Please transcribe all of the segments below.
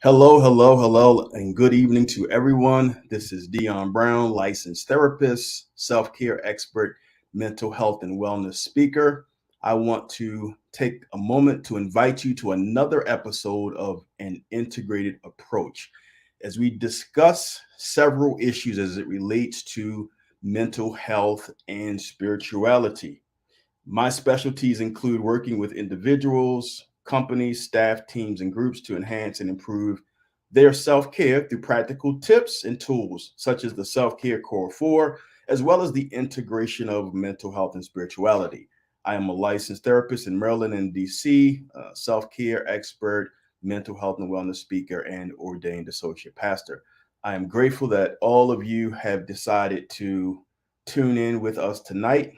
Hello, hello, hello, and good evening to everyone. This is Dion Brown, licensed therapist, self care expert, mental health and wellness speaker. I want to take a moment to invite you to another episode of An Integrated Approach as we discuss several issues as it relates to mental health and spirituality. My specialties include working with individuals, companies, staff, teams, and groups to enhance and improve their self care through practical tips and tools, such as the Self Care Core 4, as well as the integration of mental health and spirituality. I am a licensed therapist in Maryland and DC, self care expert, mental health and wellness speaker, and ordained associate pastor. I am grateful that all of you have decided to tune in with us tonight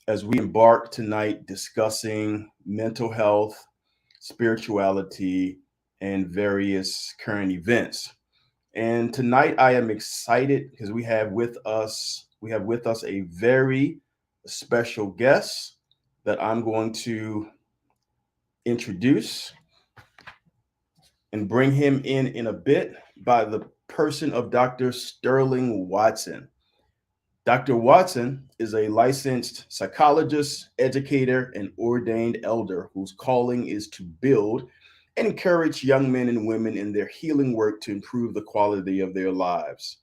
as we embark tonight discussing mental health, spirituality, and various current events. And tonight I am excited because we have with us a very special guest that I'm going to introduce and bring him in a bit by the person of Dr. Sterling Watson. Dr. Watson is a licensed psychologist, educator, and ordained elder whose calling is to build and encourage young men and women in their healing work to improve the quality of their lives.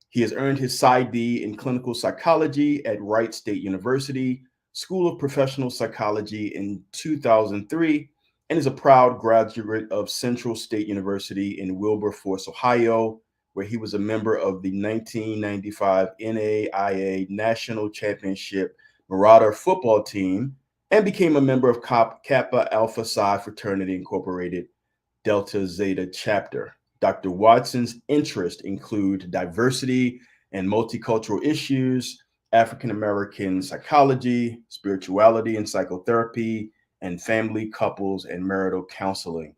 He has earned his PsyD in clinical psychology at Wright State University, School of Professional Psychology in 2003, and is a proud graduate of Central State University in Wilberforce, Ohio, where he was a member of the 1995 NAIA National Championship Marauder football team and became a member of Kappa Alpha Psi Fraternity Incorporated Delta Zeta chapter. Dr. Watson's interests include diversity and multicultural issues, African American psychology, spirituality and psychotherapy, and family, couples, and marital counseling.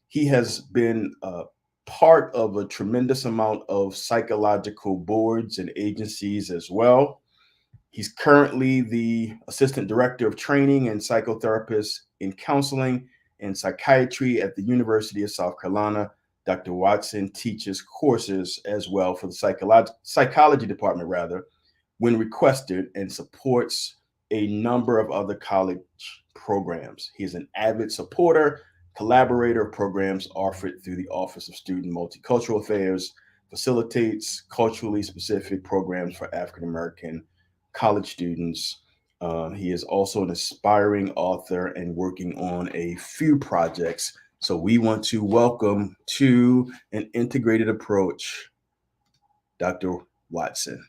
He has been part of a tremendous amount of psychological boards and agencies as well. He's currently the assistant director of training and psychotherapist in counseling and psychiatry at the University of South Carolina. Dr. Watson teaches courses as well for the psychology department, rather, when requested, and supports a number of other college programs. He is an avid supporter, collaborator of programs offered through the Office of Student Multicultural Affairs, facilitates culturally specific programs for African American college students. He is also an aspiring author and working on a few projects. So we want to welcome to An Integrated Approach, Dr. Watson.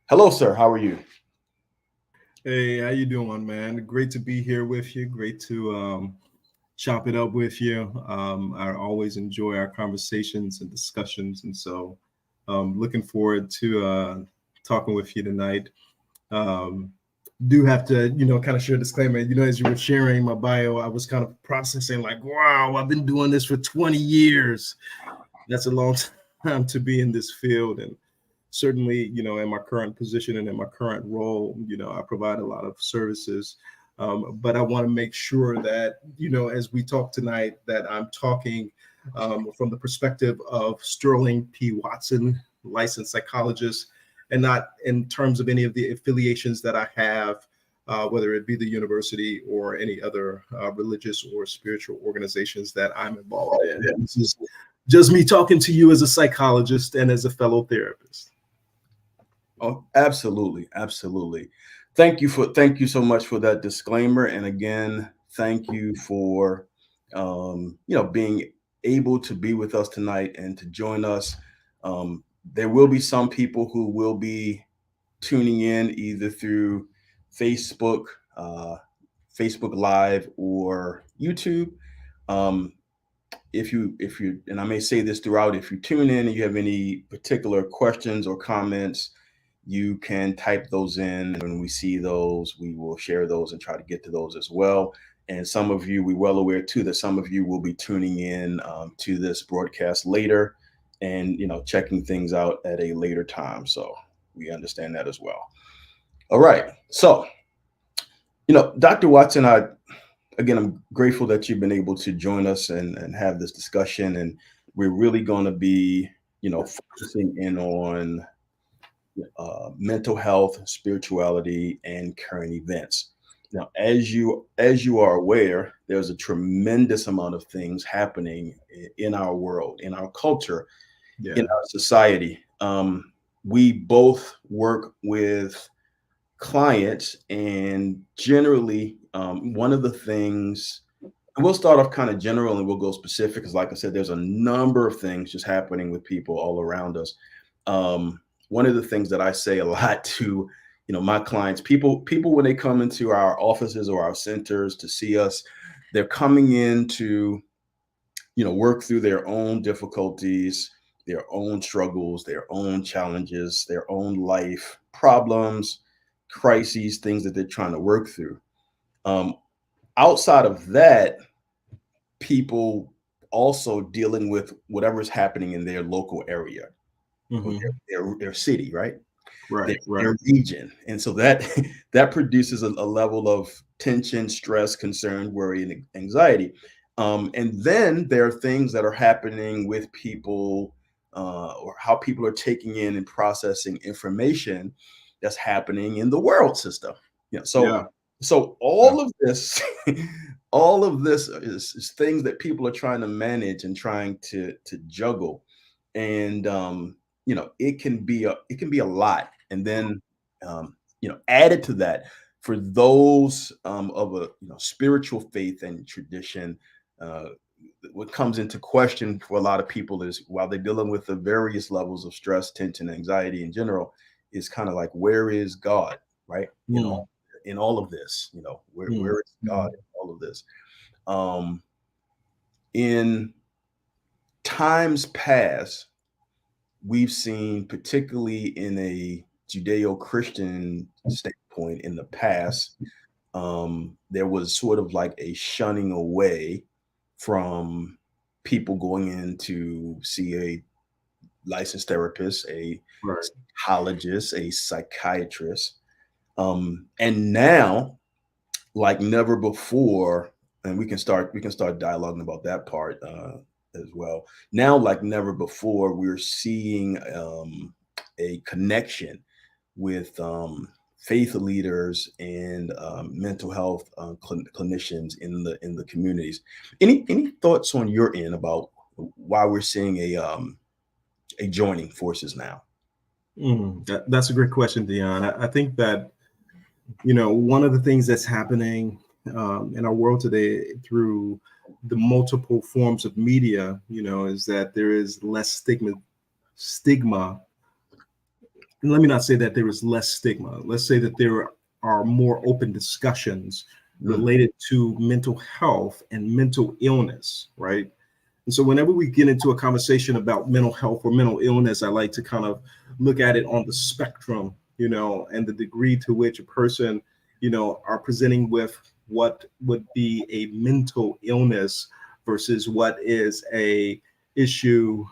Hello, sir. How are you? Hey, how you doing, man? Great to be here with you. Great to chop it up with you. I always enjoy our conversations and discussions, and so looking forward to talking with you tonight. Um, do have to, kind of share a disclaimer. As you were sharing my bio, I was kind of processing like, wow, I've been doing this for 20 years. That's a long time to be in this field, and certainly, in my current position and in my current role, I provide a lot of services. But I want to make sure that, as we talk tonight, that I'm talking from the perspective of Sterling P. Watson, licensed psychologist, and not in terms of any of the affiliations that I have, whether it be the university or any other religious or spiritual organizations that I'm involved in. This is just me talking to you as a psychologist and as a fellow therapist. Oh, absolutely, absolutely. Thank you so much for that disclaimer. And again, thank you for being able to be with us tonight and to join us. There will be some people who will be tuning in either through Facebook, uh, Facebook Live, or YouTube. Um, if you and I may say this throughout, if you tune in and you have any particular questions or comments, you can type those in. When we see those, we will share those and try to get to those as well. And some of you, we're well aware too that some of you will be tuning in to this broadcast later, and checking things out at a later time. So we understand that as well. All right. So Dr. Watson, I'm grateful that you've been able to join us and have this discussion. And we're really going to be, focusing in on mental health, spirituality, and current events. Now, as you are aware, there's a tremendous amount of things happening in our world, in our culture, in Yeah. our society. We both work with clients, and generally, one of the things, and we'll start off kind of general and we'll go specific, because, like I said, there's a number of things just happening with people all around us. One of the things that I say a lot to, my clients, people when they come into our offices or our centers to see us, they're coming in to, work through their own difficulties, their own struggles, their own challenges, their own life problems, crises, things that they're trying to work through. Um, Outside of that, people also dealing with whatever's happening in their local area or Hmm. their city, right? their, Right. Right. their region. And so that that produces a level of tension, stress, concern, worry, and anxiety. And then there are things that are happening with people, or how people are taking in and processing information that's happening in the world system. So Yeah. so Yeah. all of this, all of this is things that people are trying to manage and trying to juggle. And it can be a lot. And then added to that, for those of a spiritual faith and tradition, uh, what comes into question for a lot of people is, while they're dealing with the various levels of stress, tension, anxiety in general, is kind of like, where is God, right? Mm, In all of this, where mm, is God mm. in all of this? um in times past, we've seen, particularly in a Judeo-Christian standpoint in the past, there was sort of like a shunning away from people going in to see a licensed therapist, a Right. psychologist, a psychiatrist. And now, like never before, and we can start dialoguing about that part as well. Now, like never before, we're seeing a connection with faith leaders and mental health clinicians in the communities. Any thoughts on your end about why we're seeing a joining forces now? That's a great question, Dion. I think that, one of the things that's happening in our world today through the multiple forms of media, is that there is less stigma. And let me not say that there is less stigma. Let's say that there are more open discussions Mm, related to mental health and mental illness, right? And so whenever we get into a conversation about mental health or mental illness, I like to kind of look at it on the spectrum, and the degree to which a person, are presenting with what would be a mental illness versus what is a issue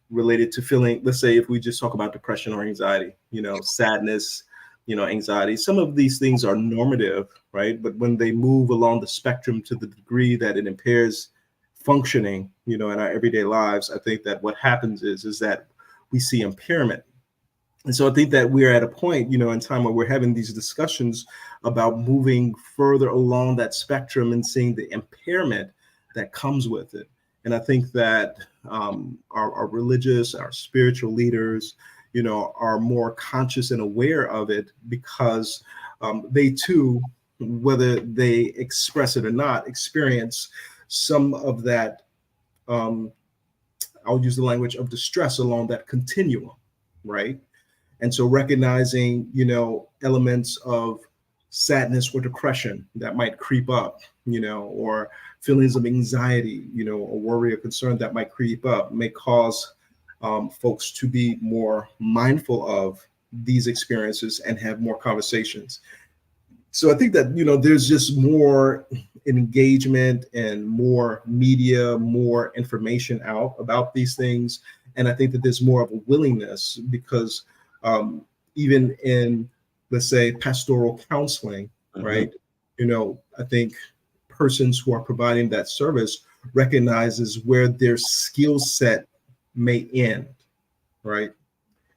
related to feeling. Let's say if we just talk about depression or anxiety, sadness, anxiety, some of these things are normative, right? But when they move along the spectrum to the degree that it impairs functioning, in our everyday lives, I think that what happens is that we see impairment. And so I think that we're at a point, in time where we're having these discussions about moving further along that spectrum and seeing the impairment that comes with it. And I think that our religious, our spiritual leaders, are more conscious and aware of it because they too, whether they express it or not, experience some of that. Um, I'll use the language of distress along that continuum, right? And so recognizing, elements of sadness or depression that might creep up, or feelings of anxiety, or worry or concern that might creep up may cause folks to be more mindful of these experiences and have more conversations. So I think that, there's just more engagement and more media, more information out about these things. And I think that there's more of a willingness because um, even in, let's say, pastoral counseling, mhm, right? I think persons who are providing that service recognizes where their skill set may end, right?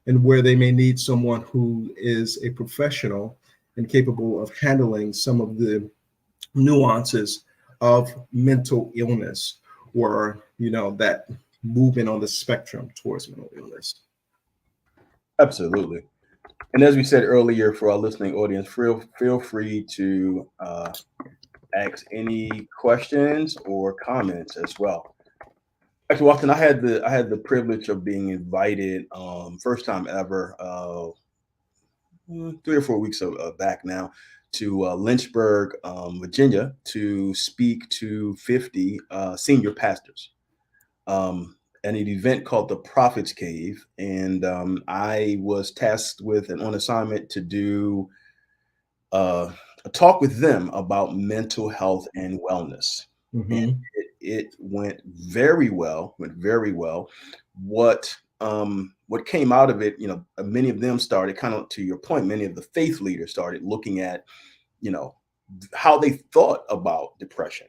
And where they may need someone who is a professional and capable of handling some of the nuances of mental illness, or that movement on the spectrum towards mental illness. Absolutely. And as we said earlier, for our listening audience, feel free to ask any questions or comments as well. Actually, Watson, I had the privilege of being invited, first time ever, 3 or 4 weeks back now, to Lynchburg, Virginia, to speak to 50 senior pastors at an event called the Prophet's Cave, and I was tasked with and on assignment to do uh, a talk with them about mental health and wellness. And Mm-hmm. it went very well. Went very well. What came out of it, many of them started, kind of to your point. Many of the faith leaders started looking at, you know, how they thought about depression.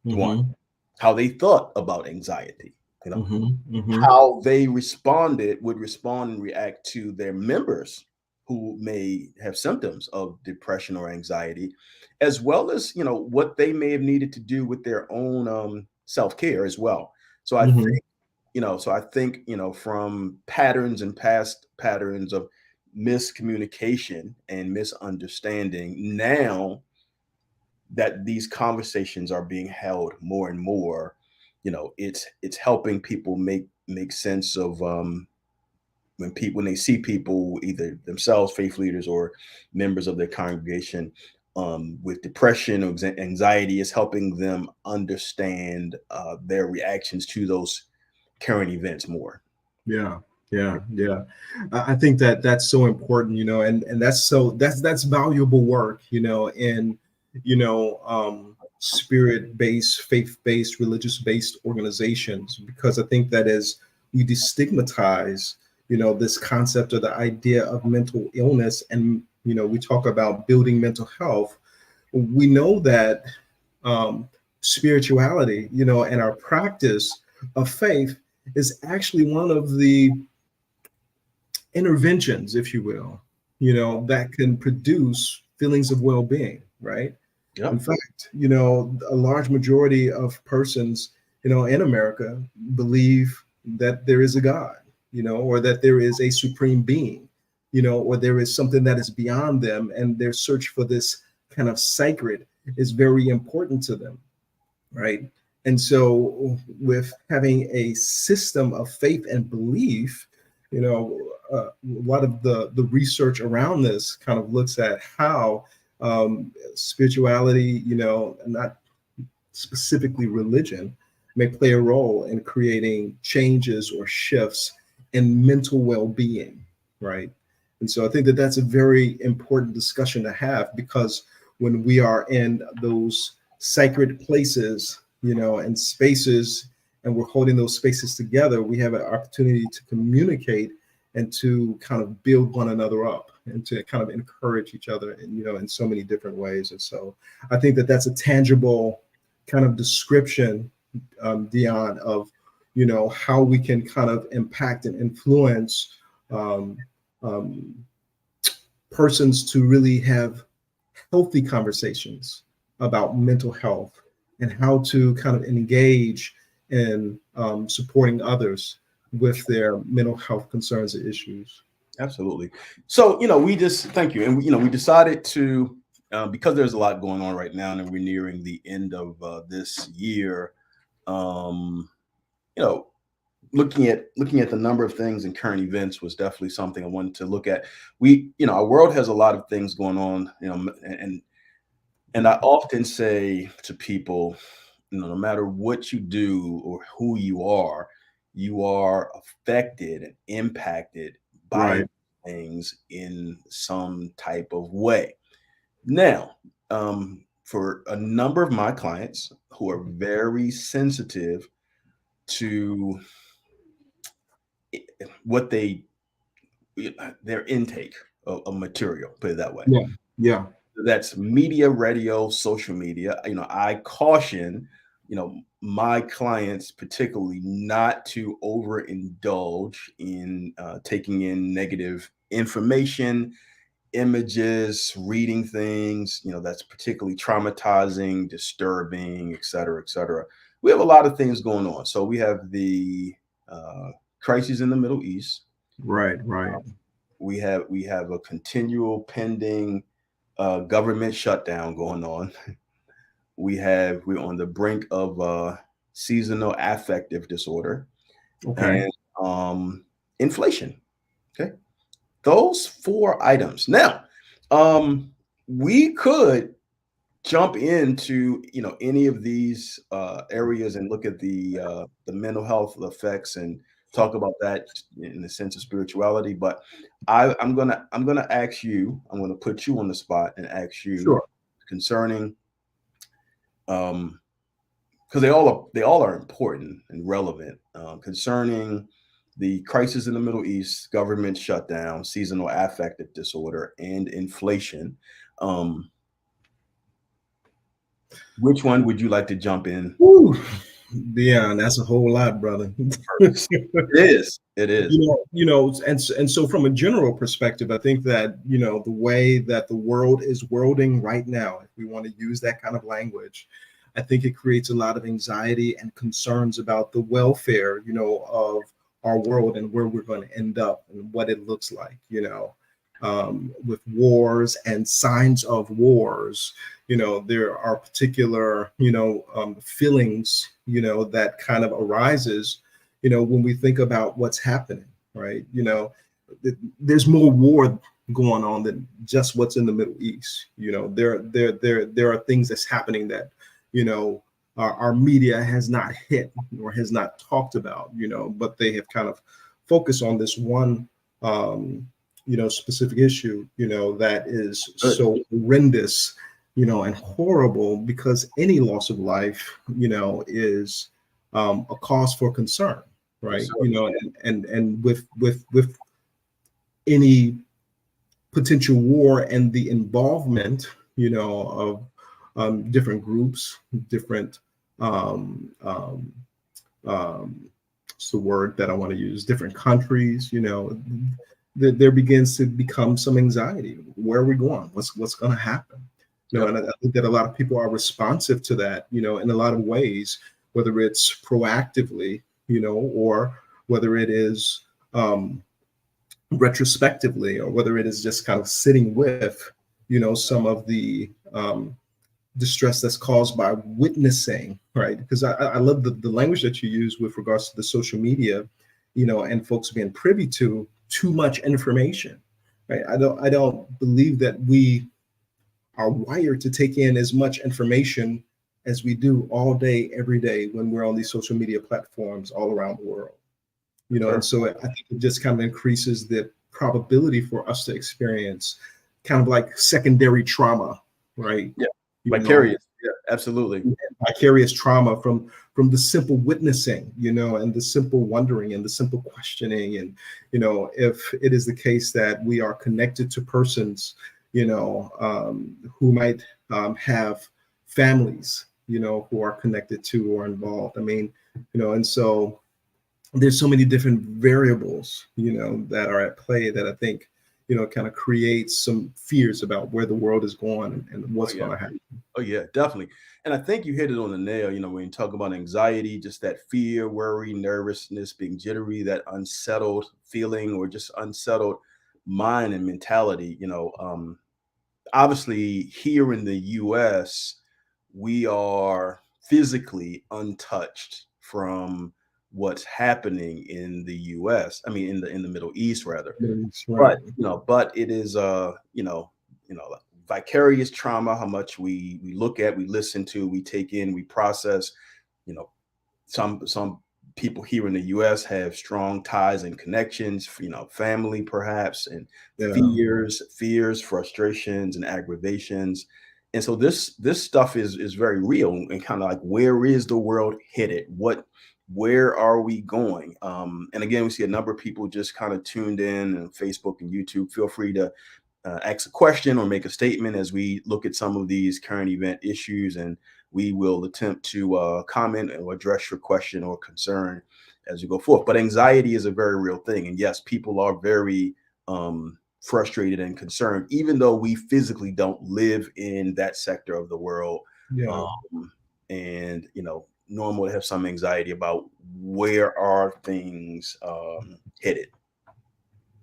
One, Mm-hmm. how they thought about anxiety. You know, Mm-hmm. Mm-hmm. how they would respond and react to their members who may have symptoms of depression or anxiety, as well as what they may have needed to do with their own self-care as well. So I Mm-hmm. think from patterns and past patterns of miscommunication and misunderstanding, now that these conversations are being held more and more, it's helping people make sense of when they see people, either themselves, faith leaders, or members of their congregation, with depression or anxiety. Is helping them understand their reactions to those current events more. Yeah, yeah, yeah. I think that that's so important, and that's valuable work, in spirit-based, faith-based, religious-based organizations, because I think that as we destigmatize, this concept or the idea of mental illness, and we talk about building mental health, we know that um, spirituality, and our practice of faith is actually one of the interventions, if you will, that can produce feelings of well-being, right? In Yep. fact, a large majority of persons, in America believe that there is a God, or that there is a supreme being, or there is something that is beyond them, and their search for this kind of sacred is very important to them, right? And so, with having a system of faith and belief, a lot of the research around this kind of looks at how spirituality, not specifically religion, may play a role in creating changes or shifts in mental well-being, right? And so I think that that's a very important discussion to have, because when we are in those sacred places, and spaces, and we're holding those spaces together, we have an opportunity to communicate and to kind of build one another up and to kind of encourage each other, and in so many different ways. And so I think that that's a tangible kind of description, Dion, of how we can kind of impact and influence um, um, persons to really have healthy conversations about mental health, and how to kind of engage in supporting others with their mental health concerns and issues. Absolutely. So, we just thank you. And, we decided to, because there's a lot going on right now and we're nearing the end of this year, um, you know, looking at the number of things and current events was definitely something I wanted to look at. Our world has a lot of things going on, and I often say to people, no matter what you do or who you are affected and impacted by Right. things in some type of way. Now, for a number of my clients who are very sensitive to what their intake of material, put it that way. Yeah. Yeah. That's media, radio, social media. I caution my clients particularly not to overindulge in taking in negative information, images, reading things, that's particularly traumatizing, disturbing, et cetera, et cetera. We have a lot of things going on. So we have the crises in the Middle East. Right, right. We have a continual pending government shutdown going on. We're on the brink of seasonal affective disorder Okay. and inflation. Okay, those four items. Now, we could jump into any of these areas and look at the mental health effects and talk about that in the sense of spirituality. But I'm gonna ask you. I'm gonna put you on the spot and ask you Sure. concerning because they all are important and relevant concerning the crisis in the Middle East, government shutdown, seasonal affective disorder, and inflation. Um, which one would you like to jump in Whew. Dion, that's a whole lot, brother. first? It is. It is. And so from a general perspective, I think that the way that the world is worlding right now, if we want to use that kind of language, I think it creates a lot of anxiety and concerns about the welfare, of our world and where we're going to end up and what it looks like, with wars and signs of wars. There are particular, feelings, that kind of arises, when we think about what's happening, right? There's more war going on than just what's in the Middle East. There are things that's happening that, our media has not hit or has not talked about, but they have kind of focused on this one, specific issue, that is Good. so horrendous, and horrible, because any loss of life, is a cause for concern, Yes, right? sir. And with any potential war and the involvement, of different groups, different um, what's the word that I want to use? Different countries, there begins to become some anxiety. Where are we going? What's going to happen? Yep. And I think that a lot of people are responsive to that, in a lot of ways, whether it's proactively, or whether it is retrospectively, or whether it is just kind of sitting with, some of the distress that's caused by witnessing, right? Because I love the language that you use with regards to the social media, and folks being privy to too much information, right? I don't believe that we are wired to take in as much information as we do all day, every day, when we're on these social media platforms all around the world. Sure. And so I think it just kind of increases the probability for us to experience kind of like secondary trauma, right? Yeah. You know, Vicarious. Yeah. Absolutely. vicarious trauma from the simple witnessing, and the simple wondering and the simple questioning. And if it is the case that we are connected to persons, who might have families, who are connected to or involved. I mean, and so there's so many different variables, that are at play, that I think, kind of creates some fears about where the world is going, and Oh what's yeah. going to happen. Oh yeah, definitely. And I think you hit it on the nail, when you talk about anxiety, just that fear, worry, nervousness, being jittery, that unsettled feeling or just unsettled mind and mentality, obviously here in the US, we are physically untouched from what's happening in the US. I mean in the Middle East rather. That's right. But it is vicarious trauma, how much we look at, we listen to, we take in, we process. You know, some people here in the US have strong ties and connections, family perhaps, and Yeah. fears, frustrations, and aggravations. And so this stuff is very real and kind of like, where is the world headed? Where are we going? And again, we see a number of people just kind of tuned in on Facebook and YouTube. Feel free to ask a question or make a statement as we look at some of these current event issues and we will attempt to comment or address your question or concern as you go forth. But anxiety is a very real thing. And yes, people are very frustrated and concerned, even though we physically don't live in that sector of the world. Yeah. And, normal to have some anxiety about where are things headed.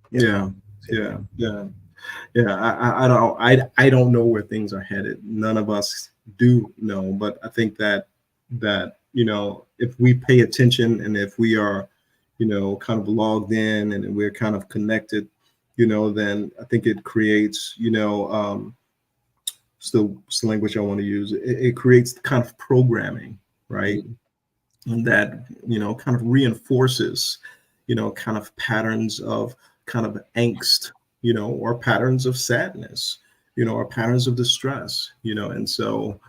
Yeah. Yeah. Yeah. Yeah. I don't know where things are headed. None of us do know, but I think that if we pay attention and if we are kind of logged in and we're kind of connected, then I think it creates still language I want to use. It creates kind of programming, right? And that kind of reinforces kind of patterns of kind of angst, or patterns of sadness, or patterns of distress, and so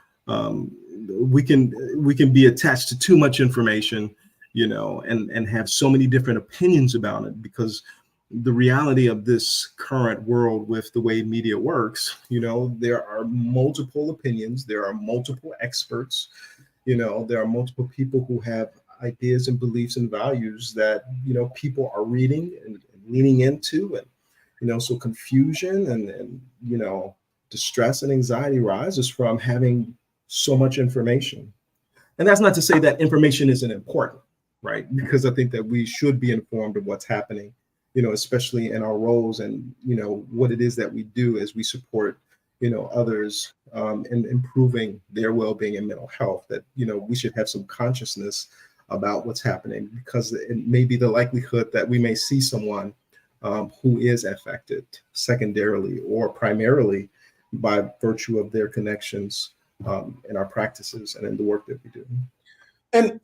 we can be attached to too much information, and have so many different opinions about it, because the reality of this current world with the way media works, there are multiple opinions, there are multiple experts, there are multiple people who have ideas and beliefs and values that people are reading and leaning into, and so confusion and distress and anxiety rises from having so much information. And that's not to say that information isn't important, right? Because I think that we should be informed of what's happening, especially in our roles, and what it is that we do as we support others in improving their well-being and mental health. That we should have some consciousness about what's happening, because it may be the likelihood that we may see someone who is affected secondarily or primarily by virtue of their connections in our practices and in the work that we do. And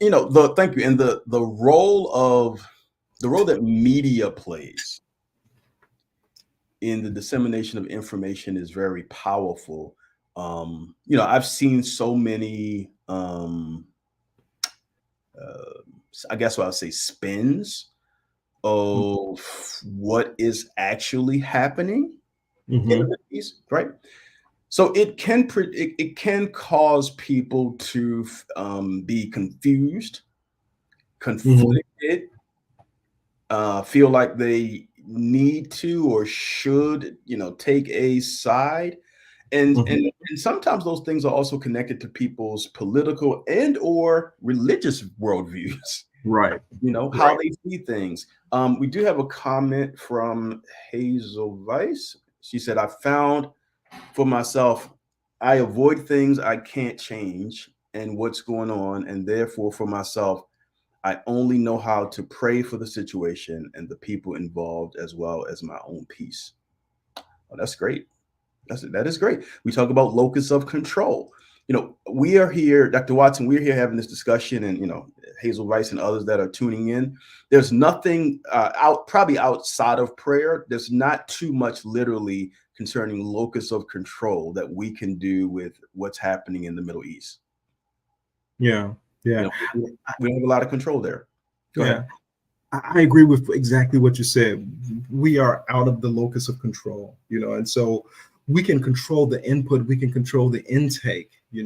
thank you. And the role that media plays in the dissemination of information is very powerful. I've seen so many I guess what I would say spins of what is actually happening in the Mm-hmm. Middle East, right? So it can cause people to be confused, Mm-hmm. conflicted, feel like they need to or should, take a side. And, Mm-hmm. and and sometimes those things are also connected to people's political and or religious worldviews. Right. How Right. they see things. We do have a comment from Hazel Weiss. She said, I found for myself, I avoid things I can't change and what's going on. And therefore, for myself, I only know how to pray for the situation and the people involved, as well as my own peace. Oh, that's great. That is great. We talk about locus of control. We are here, Dr. Watson, we're here having this discussion, and Hazel Rice and others that are tuning in. There's nothing probably outside of prayer. There's not too much literally concerning locus of control that we can do with what's happening in the Middle East. Yeah. You Yeah. know, we don't have a lot of control there. Go ahead. Yeah. I agree with exactly what you said. We are out of the locus of control, and so we can control the input, we can control the intake, I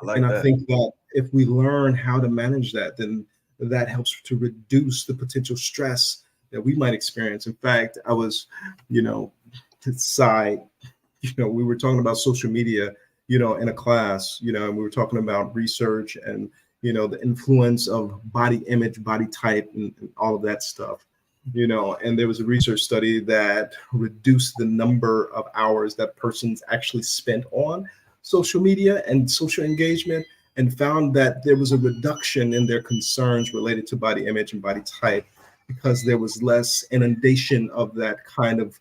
like and I that. think that if we learn how to manage that, then that helps to reduce the potential stress that we might experience. In fact, I was, to side, we were talking about social media, in a class, and we were talking about research and the influence of body image, body type, and all of that stuff. And there was a research study that reduced the number of hours that persons actually spent on social media and social engagement, and found that there was a reduction in their concerns related to body image and body type, because there was less inundation of that kind of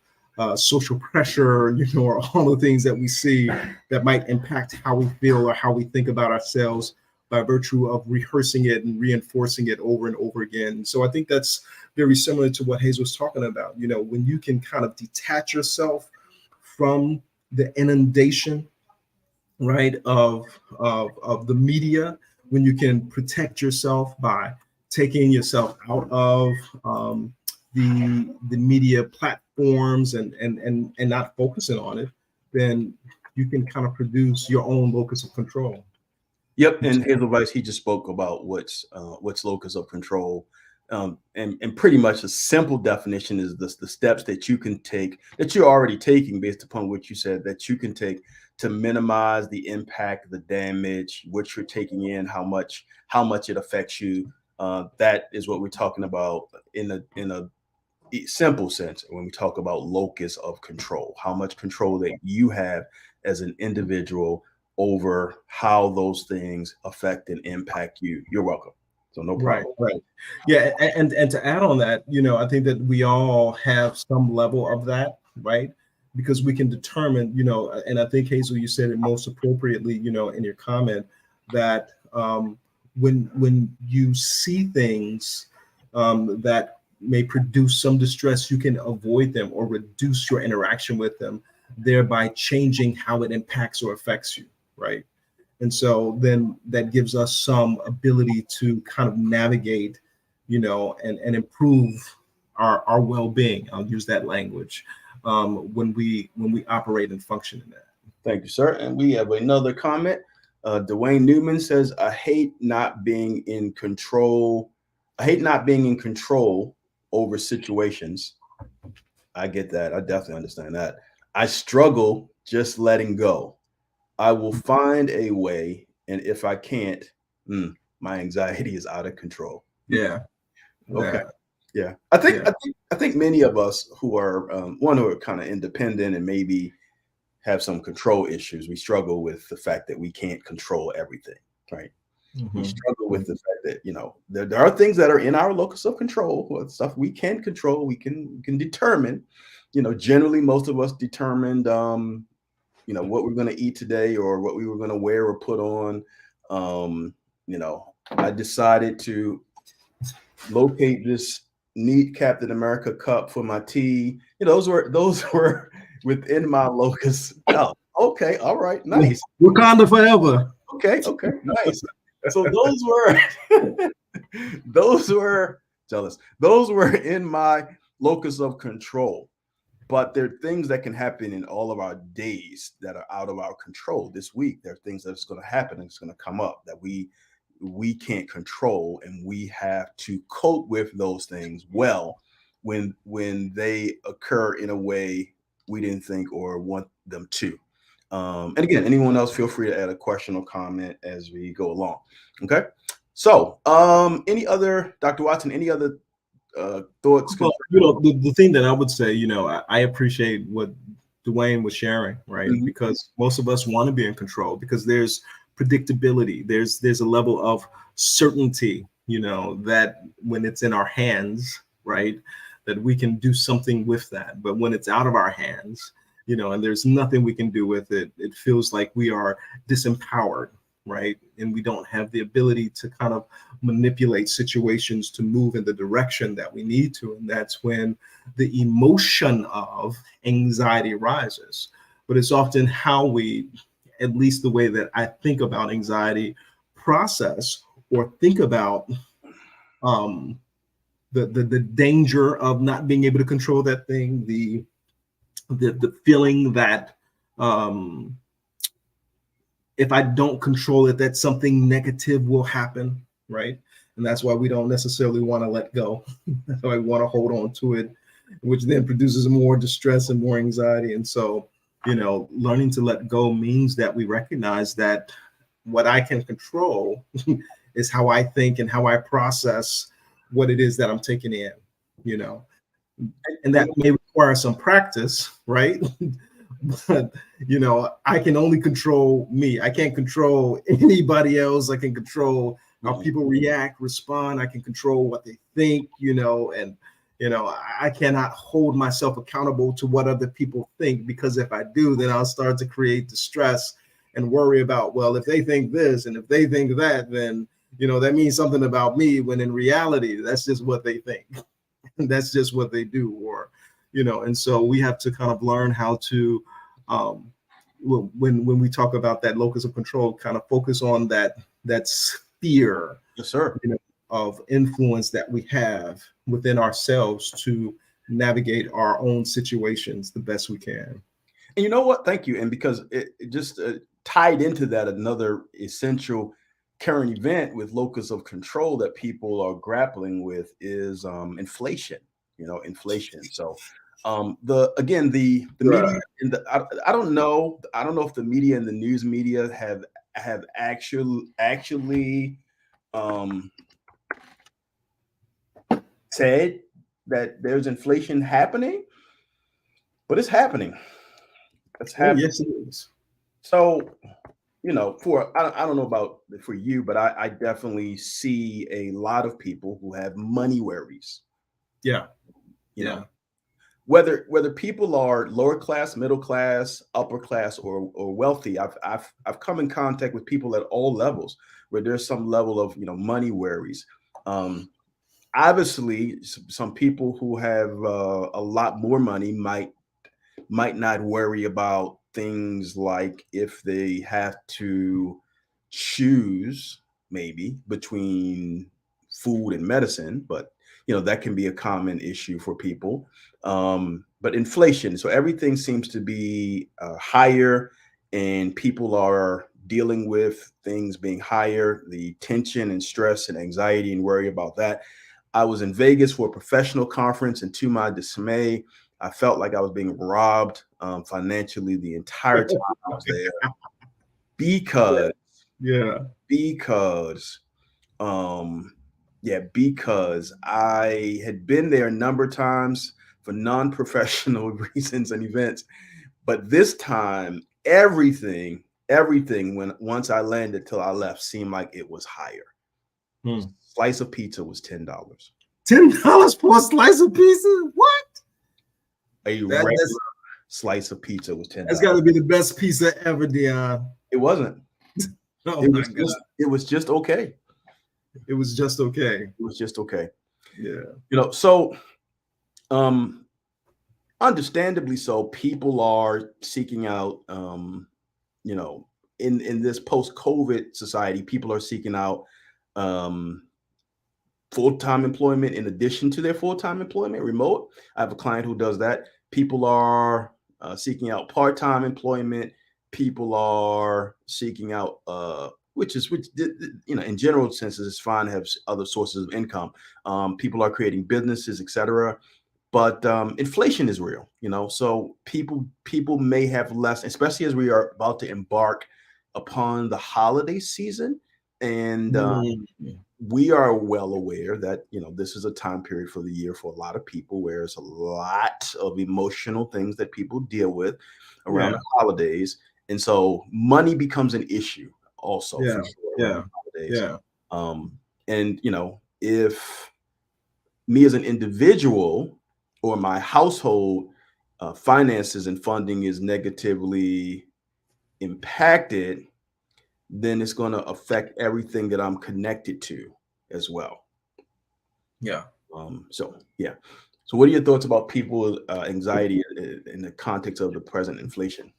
social pressure, or all the things that we see that might impact how we feel or how we think about ourselves, by virtue of rehearsing it and reinforcing it over and over again. So I think that's very similar to what Hayes was talking about. When you can kind of detach yourself from the inundation, right, of the media, when you can protect yourself by taking yourself out of the media platforms and not focusing on it, then you can kind of produce your own locus of control. Yep, and Hazel Weiss, he just spoke about what's locus of control, and pretty much a simple definition is the steps that you can take that you're already taking based upon what you said that you can take to minimize the impact, the damage, what you're taking in, how much it affects you. That is what we're talking about in a simple sense when we talk about locus of control, how much control that you have as an individual over how those things affect and impact you. You're welcome. So no Right, problem. right. Yeah, and to add on that, I think that we all have some level of that, right? Because we can determine, and I think Hazel, you said it most appropriately, in your comment that when you see things that may produce some distress, you can avoid them or reduce your interaction with them, thereby changing how it impacts or affects you, right? And so then that gives us some ability to kind of navigate, and improve our well-being. I'll use that language when we operate and function in that. Thank you, sir. And we have another comment. Dwayne Newman says, I hate not being in control. I hate not being in control over situations. I get that. I definitely understand that. I struggle just letting go. I will find a way, and if I can't, my anxiety is out of control. Yeah, Okay, yeah, yeah. I think yeah, I think I think many of us who are kind of independent and maybe have some control issues, we struggle with the fact that we can't control everything, right? We hmm, struggle with the fact that there are things that are in our locus of control, stuff we can control, we can determine. Generally, most of us determined what we're going to eat today or what we were going to wear or put on. I decided to locate this neat Captain America cup for my tea. Those were within my locus. Oh, okay, all right, nice. Wakanda forever. Okay, okay, nice. So those were those were jealous. Those were in my locus of control. But there are things that can happen in all of our days that are out of our control. This week, there are things that's going to happen and it's going to come up that we can't control, and we have to cope with those things well when they occur in a way we didn't think or want them to. And again, anyone else, feel free to add a question or comment as we go along. Okay. So, any other, Dr. Watson, any other thoughts, Well, concerns? the thing that I would say, I appreciate what Dwayne was sharing, right? Mhm. Because most of us want to be in control because there's predictability, there's a level of certainty, that when it's in our hands, right, that we can do something with that. But when it's out of our hands, and there's nothing we can do with it, it feels like we are disempowered, right? And we don't have the ability to kind of manipulate situations to move in the direction that we need to. And that's when the emotion of anxiety rises. But it's often how we, at least the way that I think about anxiety, process or think about um, the danger of not being able to control that thing, the feeling that um, if I don't control it, that something negative will happen, right? And that's why we don't necessarily want to let go. That's why we want to hold on to it, which then produces more distress and more anxiety. And so, learning to let go means that we recognize that what I can control is how I think and how I process what it is that I'm taking in, you know, and that may require some practice, right? But I can only control me. I can't control anybody else. I can control how Mhm. people react, respond. I can control what they think, and I cannot hold myself accountable to what other people think, because if I do, then I'll start to create distress and worry about, well, if they think this and if they think that, then that means something about me, when in reality that's just what they think. That's just what they do. Or and so we have to kind of learn how to um, when we talk about that locus of control, kind of focus on that sphere, Yes, sir. of influence that we have within ourselves to navigate our own situations the best we can. And you know what? Thank you. And because it just tied into that, another essential current event with locus of control that people are grappling with is inflation. Inflation. So the media Right. and I don't know if the media and the news media have actually um, said that there's inflation happening, but it's happening. It's Oh, happening. yes, it is. So I don't know about for you, but I definitely see a lot of people who have money worries. Yeah. You know, Yeah. whether people are lower class, middle class, upper class, or wealthy. I've come in contact with people at all levels where there's some level of money worries. Um, Obviously, some people who have a lot more money might not worry about things like if they have to choose maybe between food and medicine, but that can be a common issue for people. But inflation, so everything seems to be higher, and people are dealing with things being higher, the tension and stress and anxiety and worry about that. I was in Vegas for a professional conference, and to my dismay, I felt like I was being robbed financially the entire time I was there because Yeah. because um because I had been there a number of times for non-professional reasons and events, but this time everything when once I landed till I left seemed like it was higher. Hmm. Slice of pizza was $10. $10 for a slice of pizza? What? A That, regular that's slice of pizza was that's got $10. to be the best pizza ever, Dion. It wasn't. Oh It my was God. just okay. It was just okay. It was just okay. Yeah. So um understandably so, people are seeking out you know, in this post-COVID society, people are seeking out um full-time employment in addition to their full-time employment, remote. I have a client who does that. People are seeking out part-time employment. People are seeking out which in general senses it's fine to have other sources of income. People are creating businesses, etc. But inflation is real, so people may have less, especially as we are about to embark upon the holiday season. And Mm. we are well aware that this is a time period for the year for a lot of people where there's a lot of emotional things that people deal with around Yeah. the holidays, and so money becomes an issue also Yeah. for sure around Yeah. the holidays. Yeah. um, and if me as an individual or my household finances and funding is negatively impacted, then it's going to affect everything that I'm connected to as well. Yeah. So yeah. So what are your thoughts about people anxiety in the context of the present inflation?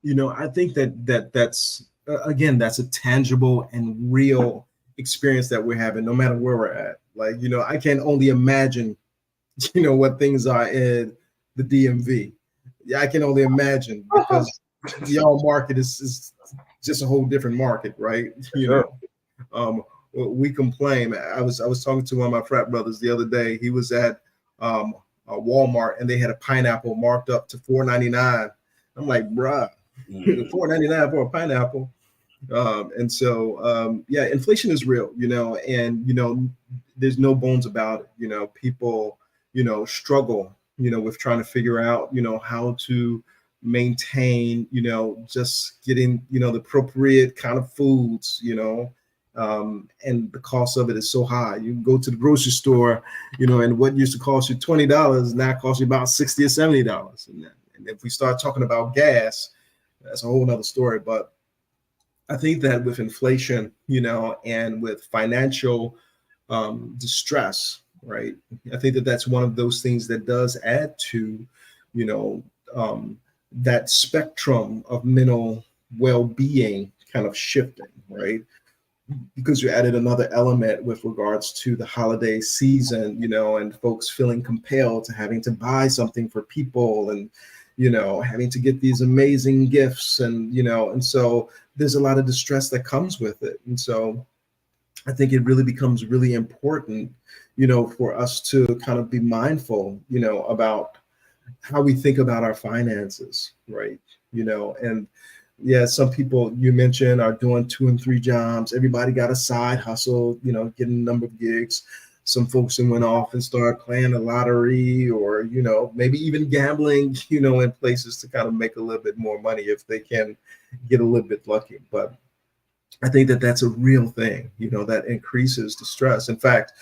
I think that's again, that's a tangible and real experience that we're having, no matter where we're at. Like, I can only imagine, what things are in the DMV. Yeah, I can only imagine because y'all market is just a whole different market, right? Sure. Um, we complain. I was talking to one of my frat brothers the other day. He was at um, Walmart and they had a pineapple marked up to $4.99. I'm like, bruh, Mm, $4.99 for a pineapple. And so, yeah, inflation is real, and there's no bones about it. People, struggle, with trying to figure out, how to maintain, just getting, the appropriate kind of foods, and the cost of it is so high. You can go to the grocery store, and what used to cost you $20 now costs you about $60 or $70. And if we start talking about gas, that's a whole nother story. But I think that with inflation, and with financial distress, right? I think that that's one of those things that does add to, you know, um, that spectrum of mental well-being kind of shifting, right? Because you added another element with regards to the holiday season, and folks feeling compelled to having to buy something for people and, having to get these amazing gifts and so there's a lot of distress that comes with it. And so I think it really becomes really important, for us to kind of be mindful, about how we think about our finances, right? And yeah, some people you mentioned are doing 2 and 3 jobs. Everybody got a side hustle, getting a number of gigs. Some folks that went off and started playing the lottery, or maybe even gambling, in places to kind of make a little bit more money if they can get a little bit lucky. But I think that that's a real thing, that increases the stress. In fact,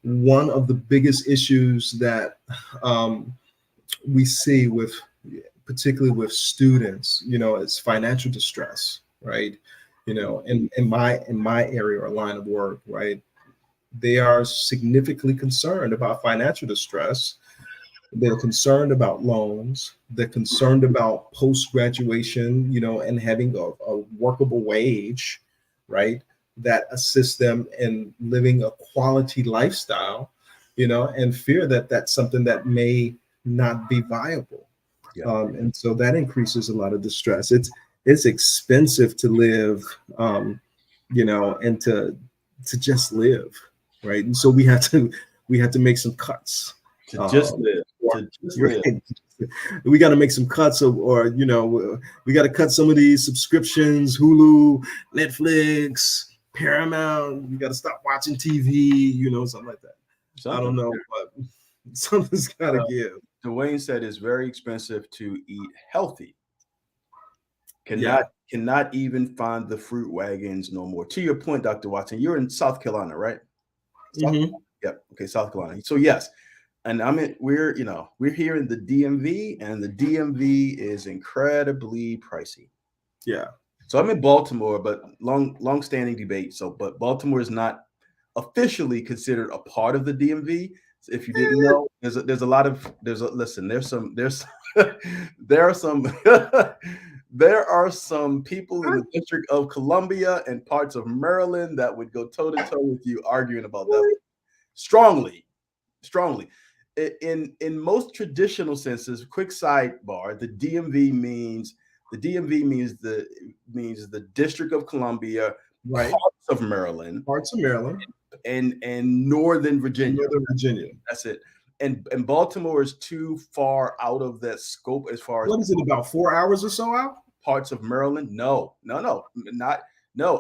one of the biggest issues that we see with, particularly with students, is financial distress, right? In my area or line of work, right? They are significantly concerned about financial distress. They're concerned about loans. They're concerned about post graduation, and having a workable wage, right, that assists them in living a quality lifestyle, and fear that that's something that may not be viable. Yeah. And so that increases a lot of the stress. It's expensive to live, and to just live, right? And so we have to make some cuts. To just Um, live. or- To just live. we got to make some cuts, or we got to cut some of these subscriptions, Hulu, Netflix, Paramount. We got to stop watching TV, something like that. I Something. don't know, but something's got to Uh, give. Dwayne said it's very expensive to eat healthy. Yeah. Cannot even find the fruit wagons no more. To your point, Dr. Watson, you're in South Carolina, right? South Hmm. Yep. Okay, South Carolina. So yes, and we're here in the DMV, and the DMV is incredibly pricey. Yeah. So I'm in Baltimore, but long standing debate. So, but Baltimore is not officially considered a part of the DMV. If you didn't know, there's a lot of listen. There are some there are some people in the District of Columbia and parts of Maryland that would go toe to toe with you arguing about that strongly, strongly. In most traditional senses, quick sidebar, the District of Columbia, Right. parts of Maryland, Parts of Maryland and Northern and Virginia. Northern Virginia. That's it. And Baltimore is too far out of that scope as far as What is it, about 4 hours or so out? parts of Maryland. No, no, no, not no.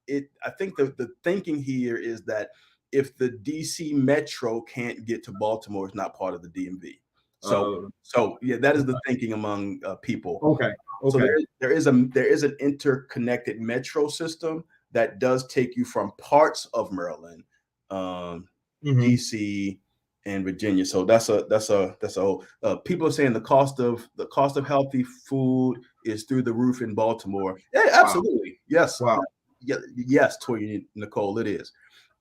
It. I think the thinking here is that if the DC Metro can't get to Baltimore, it's not part of the DMV. So Uh, so yeah, that is the thinking among people. okay. So Okay. there is an interconnected metro system that does take you from parts of Maryland, um, Hmm. DC, and Virginia. So that's a whole. People are saying the cost of healthy food is through the roof in Baltimore. Yeah, Wow. absolutely. Yes. Wow. Yeah, yes, Toya Nicole, it is.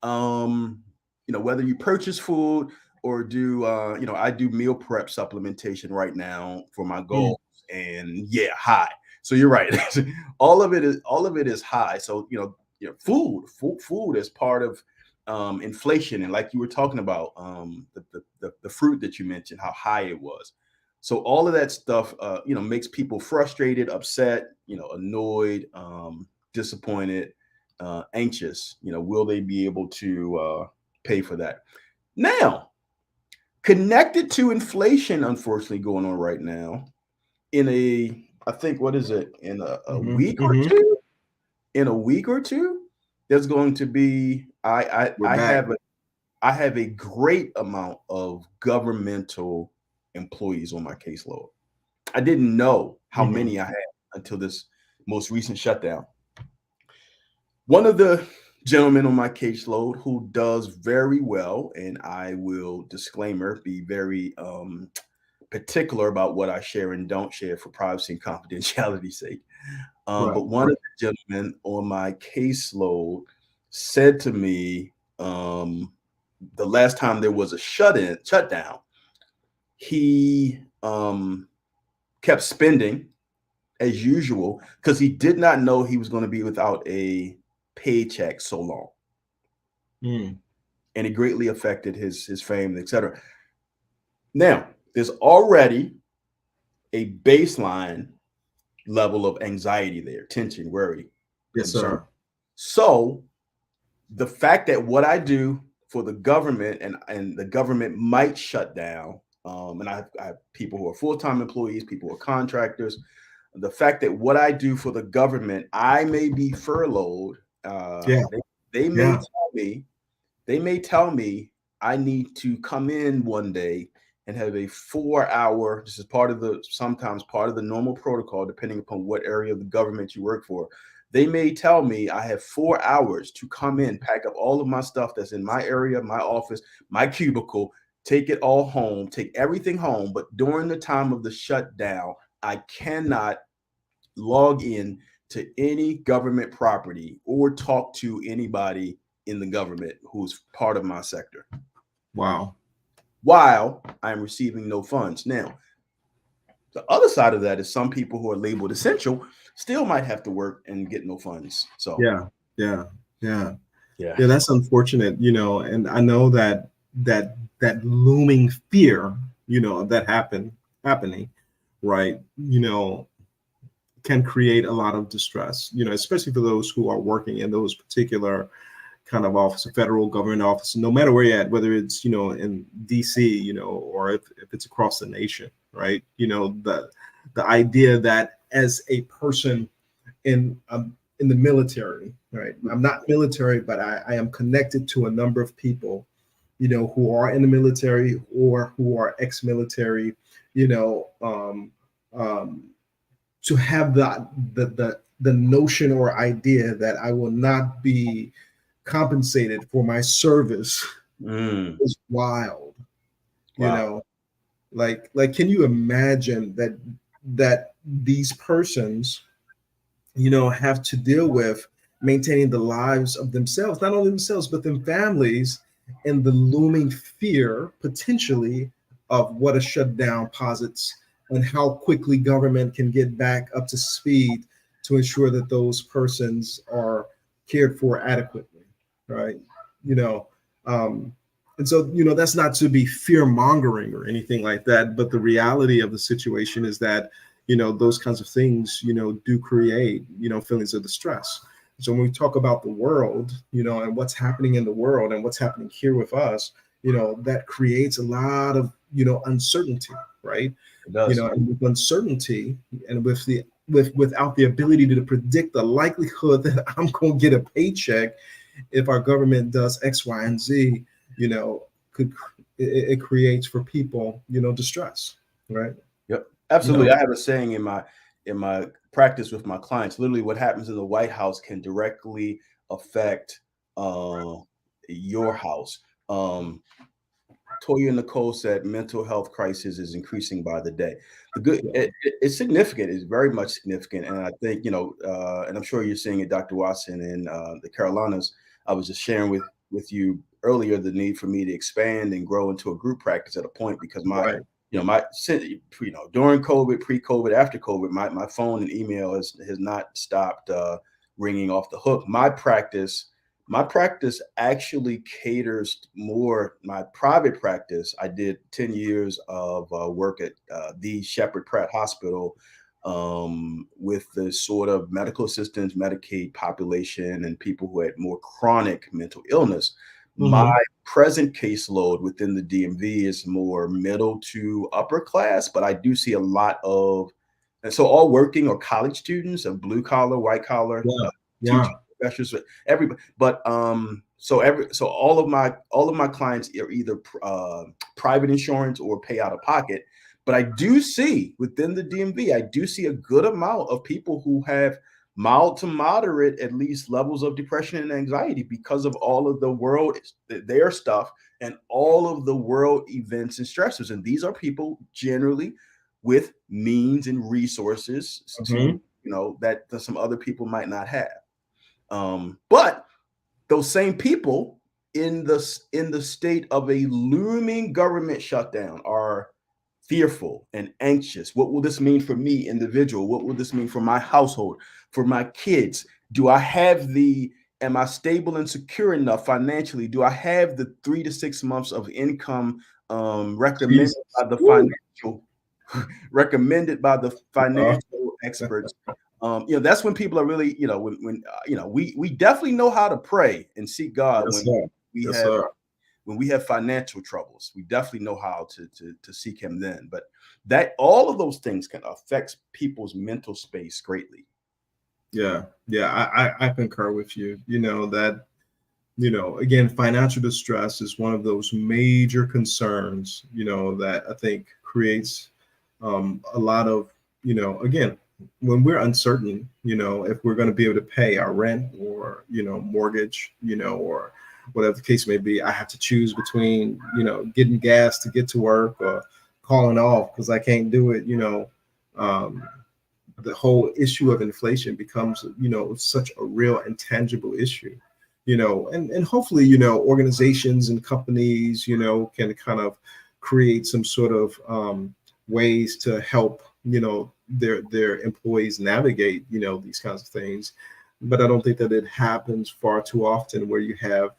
Um, whether you purchase food or do I do meal prep supplementation right now for my Mm. goals, and yeah, high. So you're right. All of it is high. So food is part of inflation, and like you were talking about, the fruit that you mentioned, how high it was. So all of that stuff, makes people frustrated, upset, annoyed, disappointed, anxious. Will they be able to pay for that? Now, connected to inflation, unfortunately, going on right now, I think, what is it, in a Hmm. week or Hmm. two? In a week or two, there's going to be We're back. I have a great amount of governmental employees on my caseload. I didn't know how Hmm. many I had until this most recent shutdown. One of the gentlemen on my caseload who does very well, and I will, disclaimer, be very particular about what I share and don't share for privacy and confidentiality sake. Right. But one of the gentlemen on my caseload said to me, the last time there was a shutdown, he kept spending as usual because he did not know he was going to be without a paycheck so long, Mm. and it greatly affected his fame, etc. Now, there's already a baseline level of anxiety there, tension, worry, Yes, concern. sir. So the fact that what I do for the government and the government might shut down, and I have people who are full-time employees, people who are contractors. The fact that what I do for the government, I may be furloughed. Yeah. They Yeah. they may tell me I need to come in one day and have a 4 hour. This is part of the sometimes part of the normal protocol, depending upon what area of the government you work for. They may tell me I have 4 hours to come in, pack up all of my stuff that's in my area, my office, my cubicle, take it all home, take everything home. But during the time of the shutdown, I cannot log in to any government property or talk to anybody in the government who's part of my sector Wow. while I'm receiving no funds. Now, the other side of that is some people who are labeled essential still might have to work and get no funds. So, Yeah. Yeah. Yeah. yeah, Yeah, that's unfortunate, and I know that looming fear, of that happening, right, can create a lot of distress, especially for those who are working in those particular kind of office, federal government office, no matter where you're at, whether it's, in DC, or if it's across the nation, right? The idea that as a person in the military, right? I'm not military, but I am connected to a number of people, who are in the military or who are ex-military, you know, um, um, to have the notion or idea that I will not be compensated for my service mm, is wild, you wow, know. Like can you imagine that these persons, have to deal with maintaining the lives of themselves, not only themselves, but their families, and the looming fear potentially of what a shutdown posits and how quickly government can get back up to speed to ensure that those persons are cared for adequately, right? You know, um, and so, that's not to be fear mongering or anything like that, but the reality of the situation is that those kinds of things do create feelings of distress. So when we talk about the world, and what's happening in the world and what's happening here with us, that creates a lot of uncertainty, right? it does. And with uncertainty and without the ability to predict the likelihood that I'm going to get a paycheck if our government does X, Y, and Z, could it creates for people distress, right? Yep, you absolutely. know I have a saying in my practice with my clients. Literally, what happens in the White House can directly affect uh, your house. Um, Toya Nicole said mental health crisis is increasing by the day. The good, yeah, it's significant. It's very much significant, and I think and I'm sure you're seeing it, Dr. Watson, in the Carolinas. I was just sharing with you earlier the need for me to expand and grow into a group practice at a point because right. during COVID, pre-COVID, after COVID, my phone and email has not stopped ringing off the hook. My practice actually caters more. My private practice, I did 10 years of work at the Shepherd Pratt Hospital with the sort of medical assistants, Medicaid population, and people who had more chronic mental illness. My Hmm. present caseload within the DMV is more middle to upper class, but I do see a lot of, and so all working or college students of blue collar, white collar, Yeah, teaching yeah. professors, everybody. But so all of my clients are either private insurance or pay out of pocket. But I do see within the DMV, I do see a good amount of people who have mild to moderate, at least, levels of depression and anxiety because of all of the world, their stuff, and all of the world events and stressors. And these are people generally with means and resources to, Hmm. that some other people might not have. But those same people in the state of a looming government shutdown are fearful and anxious. What will this mean for me, individual? What will this mean for my household, for my kids? Do I have the Am I stable and secure enough financially? Do I have the 3 to 6 months of income recommended Jesus. by the Woo. financial recommended by the Uh, financial experts? That's when people are really, we definitely know how to pray and seek God Yes, when sir. we Yes, have sir. financial troubles. We definitely know how to seek Him then. But that all of those things can affect people's mental space greatly. Yeah, yeah, I concur with you. That, again, financial distress is one of those major concerns, that I think creates a lot of, again, when we're uncertain, if we're going to be able to pay our rent or, mortgage, or whatever the case may be, I have to choose between, getting gas to get to work or calling off because I can't do it, um, the whole issue of inflation becomes, such a real and tangible issue, and hopefully, organizations and companies, can kind of create some sort of ways to help, their employees navigate, these kinds of things. But I don't think that it happens far too often where you have,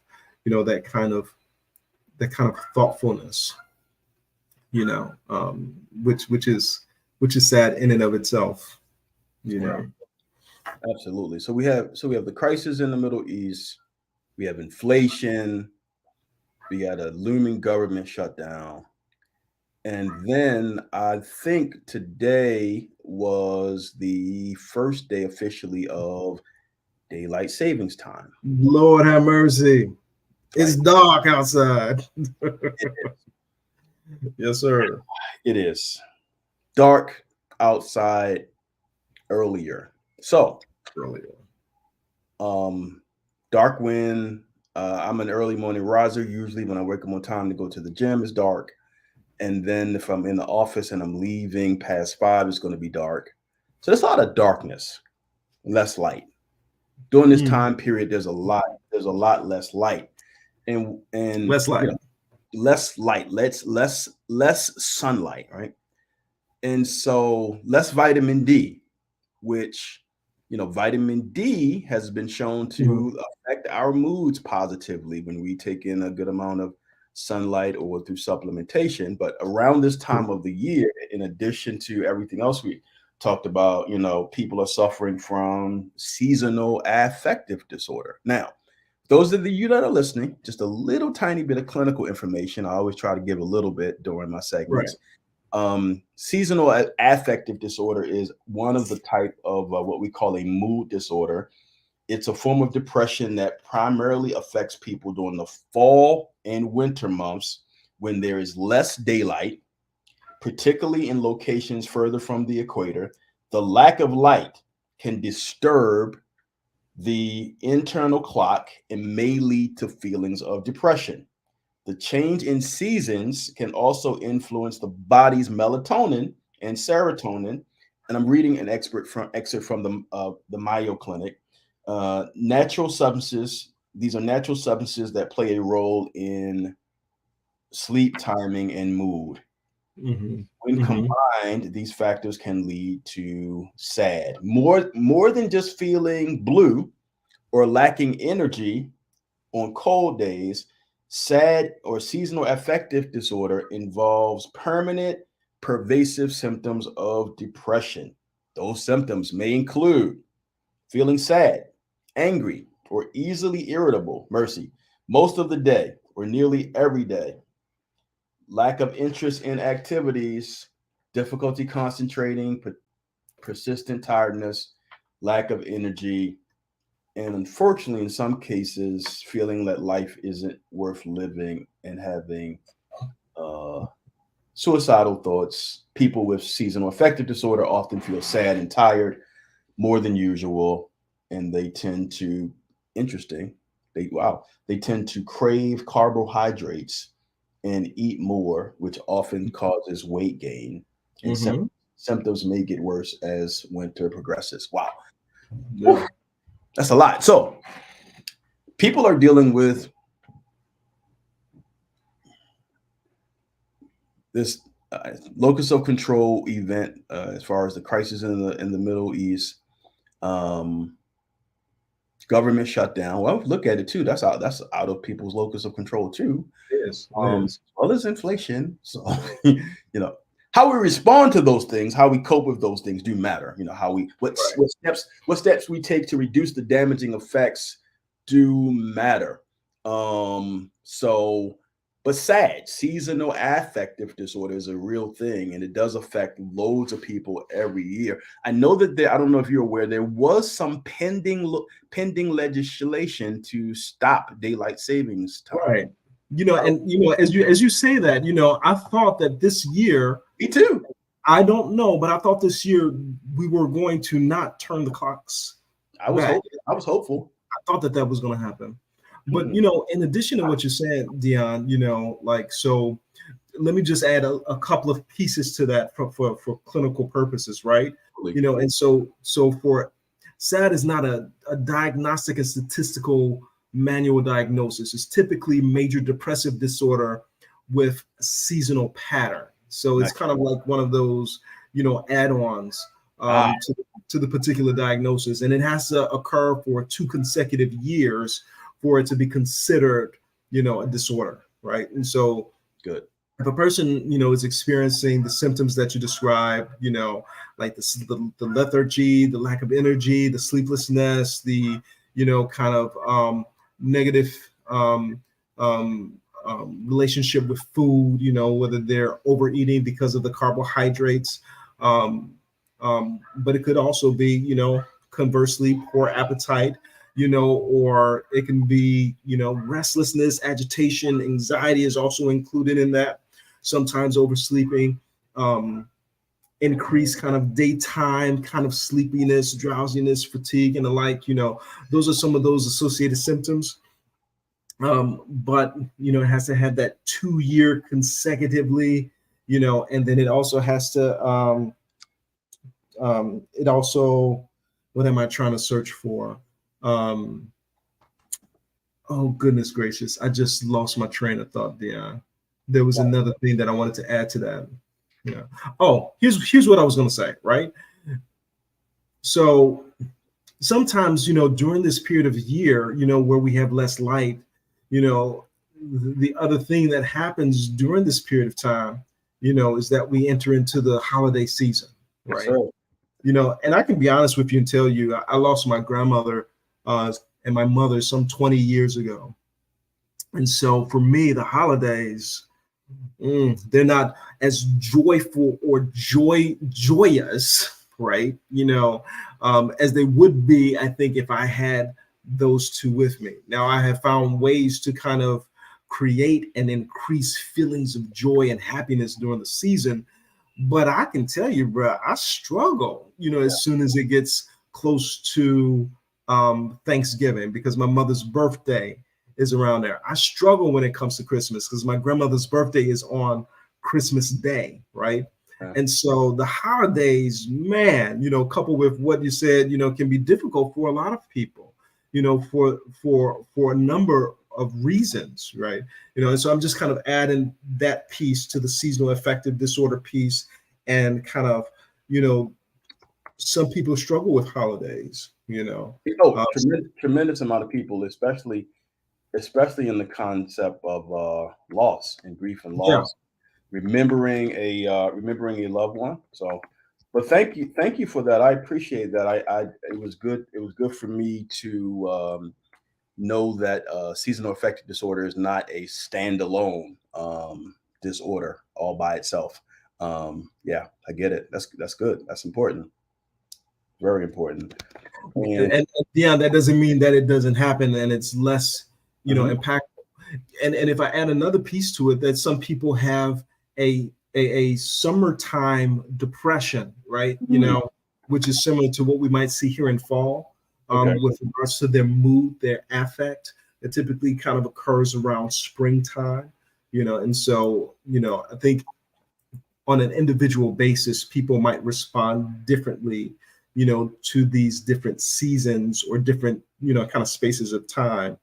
that kind of thoughtfulness, you know, um, which is sad in and of itself, you know. Right. Absolutely. So we have the crisis in the Middle East. We have inflation. We got a looming government shutdown. And then I think today was the first day officially of daylight savings time. Lord have mercy. It's Right. dark outside. It, Yes, sir. it is dark outside earlier. So, Earlier. um, dark when I'm an early morning riser. Usually, when I wake up on time to go to the gym, it's dark. And then if I'm in the office and I'm leaving past 5, it's going to be dark. So there's a lot of darkness, less light. During this Mm. time period, there's a lot less light, and Less light. less light, less sunlight, right? And so less vitamin D, which vitamin D has been shown Mhm. to affect our moods positively when we take in a good amount of sunlight or through supplementation. But around this time of the year, in addition to everything else we talked about, people are suffering from seasonal affective disorder. Now, those of you that are listening, just a little tiny bit of clinical information. I always try to give a little bit during my Right. segments. Seasonal affective disorder is one of the type of what we call a mood disorder. It's a form of depression that primarily affects people during the fall and winter months when there is less daylight, particularly in locations further from the equator. The lack of light can disturb the internal clock and may lead to feelings of depression. The change in seasons can also influence the body's melatonin and serotonin. And I'm reading an excerpt from the Mayo Clinic. Natural substances. These are natural substances that play a role in sleep timing and mood. Mm-hmm. When Mm-hmm. combined, these factors can lead to sad, more than just feeling blue or lacking energy. On cold days, SAD or seasonal affective disorder involves permanent, pervasive symptoms of depression. Those symptoms may include feeling sad, angry, or easily irritable, mercy, most of the day or nearly every day, lack of interest in activities, difficulty concentrating, persistent tiredness, lack of energy, and unfortunately, in some cases, feeling that life isn't worth living and having uh, suicidal thoughts. People with seasonal affective disorder often feel sad and tired more than usual, and they tend to, interesting, they tend to crave carbohydrates and eat more, which often causes weight gain, and Mm-hmm. symptoms may get worse as winter progresses. Wow. Yeah. Whew, that's a lot. So people are dealing with this locus of control event as far as the crisis in the Middle East, um, government shutdown. Well, look at it too. That's out of people's locus of control too. It is. It is. As well as inflation. So you know. how we respond to those things, how we cope with those things do matter. You know, how we Right. what steps we take to reduce the damaging effects do matter. So but SAD, seasonal affective disorder, is a real thing, and it does affect loads of people every year. I know that I don't know if you're aware, there was some pending legislation to stop daylight savings time. Right. And as you say that, I thought that this year, Me too. I don't know, but I thought this year we were going to not turn the clocks back. I was hopeful. I thought that was going to happen. But, Hmm. in addition to what you said, Dion, so let me just add a couple of pieces to that for clinical purposes, right? And so for SAD is not a diagnostic and statistical manual diagnosis. It's typically major depressive disorder with seasonal pattern. So it's Nice. kind of like one of those, add-ons Ah, to the particular diagnosis, and it has to occur for 2 consecutive years for it to be considered, a disorder, right? And so good. if a person, is experiencing the symptoms that you described, like the lethargy, the lack of energy, the sleeplessness, the, kind of negative relationship with food, whether they're overeating because of the carbohydrates. But it could also be, conversely, poor appetite, or it can be, restlessness, agitation, anxiety is also included in that. Sometimes oversleeping, increased kind of daytime kind of sleepiness, drowsiness, fatigue, and the like. Those are some of those associated symptoms. But it has to have that 2 year consecutively, and then it also has to it also, what am I trying to search for? Oh goodness gracious, I just lost my train of thought, Dion. There was another thing that I wanted to add to that. Yeah. Oh, here's what I was going to say, right? So sometimes, during this period of year, where we have less light, the other thing that happens during this period of time, is that we enter into the holiday season, Yes, right? sir. And I can be honest with you and tell you, I lost my grandmother and my mother some 20 years ago. And so for me, the holidays, they're not as joyful or joyous, right? As they would be, I think, if I had those two with me. Now, I have found ways to kind of create and increase feelings of joy and happiness during the season. But I can tell you, bro, I struggle, as soon as it gets close to Thanksgiving, because my mother's birthday is around there. I struggle when it comes to Christmas because my grandmother's birthday is on Christmas Day, right? Yeah. And so the holidays, man, coupled with what you said, can be difficult for a lot of people, for a number of reasons, right? And so I'm just kind of adding that piece to the seasonal affective disorder piece, and kind of, some people struggle with holidays, Oh, uh, tremendous amount of people, especially in the concept of loss and grief and yeah. loss, remembering a loved one. So, but thank you for that. I appreciate that. It was good. It was good for me to know that seasonal affective disorder is not a standalone disorder all by itself. Yeah, I get it. That's good. That's important. Very important. And And yeah, that doesn't mean that it doesn't happen and it's less, mhm, impactful. And if I add another piece to it, that some people have a summertime depression, right? mm, Which is similar to what we might see here in fall, okay, with regards to their mood, their affect. It typically kind of occurs around springtime, and so, I think on an individual basis, people might respond differently, to these different seasons or different, kind of spaces of time.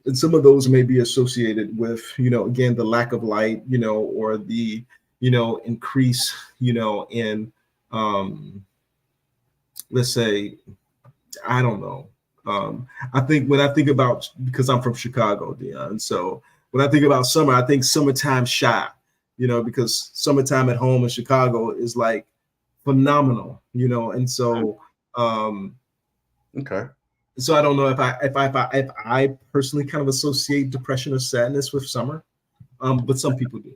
And some of those may be associated with, again, the lack of light, or the, increase, in, let's say, I don't know. I think when I think about, because I'm from Chicago, Dion, so when I think about summer, I think summertime shy, because summertime at home in Chicago is like phenomenal, and so um, Okay. so I don't know if I personally kind of associate depression or sadness with summer, but some people do.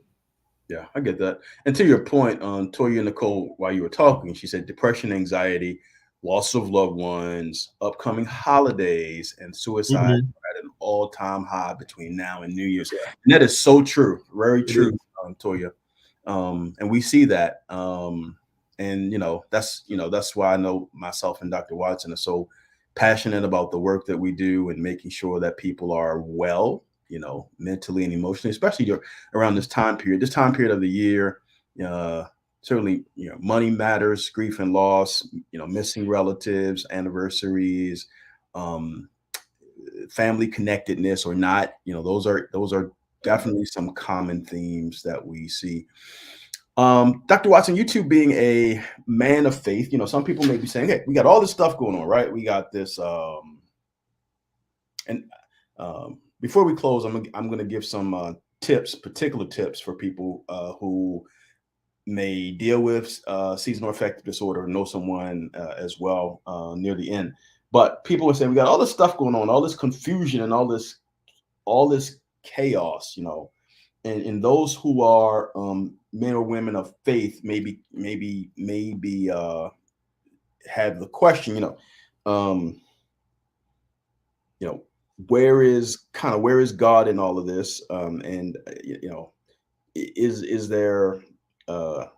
Yeah, I get that. And to your point, Toya Nicole, while you were talking, she said depression, anxiety, loss of loved ones, upcoming holidays, and suicide Mhm. are at an all-time high between now and New Year's. Yeah, And that is so true, very it is. true, Toya. And we see that. And that's why I know myself and Dr. Watson are so passionate about the work that we do and making sure that people are well, mentally and emotionally, especially around this time period of the year. uh Certainly, money matters, grief and loss, missing relatives, anniversaries, um family connectedness or not, those are definitely some common themes that we see. Dr. Watson, you two being a man of faith, some people may be saying, hey, we got all this stuff going on, right? We got this and before we close, I'm gonna give some particular tips for people who may deal with seasonal affective disorder, or know someone as well near the end. But people are saying we got all this stuff going on, all this confusion, and all this chaos, and those who are men or women of faith maybe have the question, um, you know, where is God in all of this? And is there or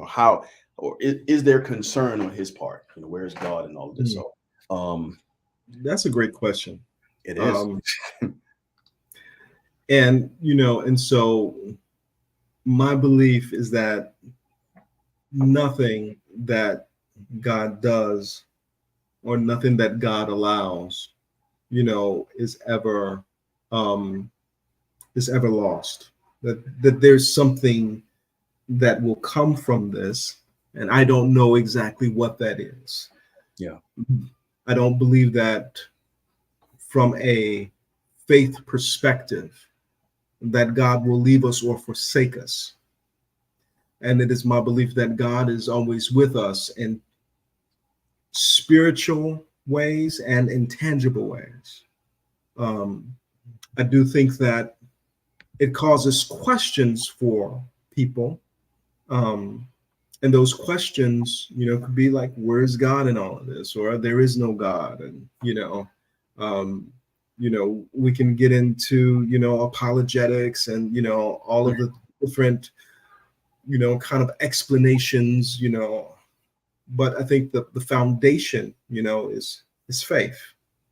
how, or is there concern on his part? Where's God in all of this? Mhm. So um, That's a great question. it is. Um, and so my belief is that nothing that God does or nothing that God allows, is um, ever lost. That there's something that will come from this, and I don't know exactly what that is. Yeah. I don't believe that from a faith perspective that God will leave us or forsake us. And it is my belief that God is always with us in spiritual ways and intangible ways. Um, I do think that it causes questions for people. Um, and those questions, could be like, where's God in all of this? Or there is no God. And, um, we can get into, apologetics and, all of the different, kind of explanations, but I think the foundation, is faith,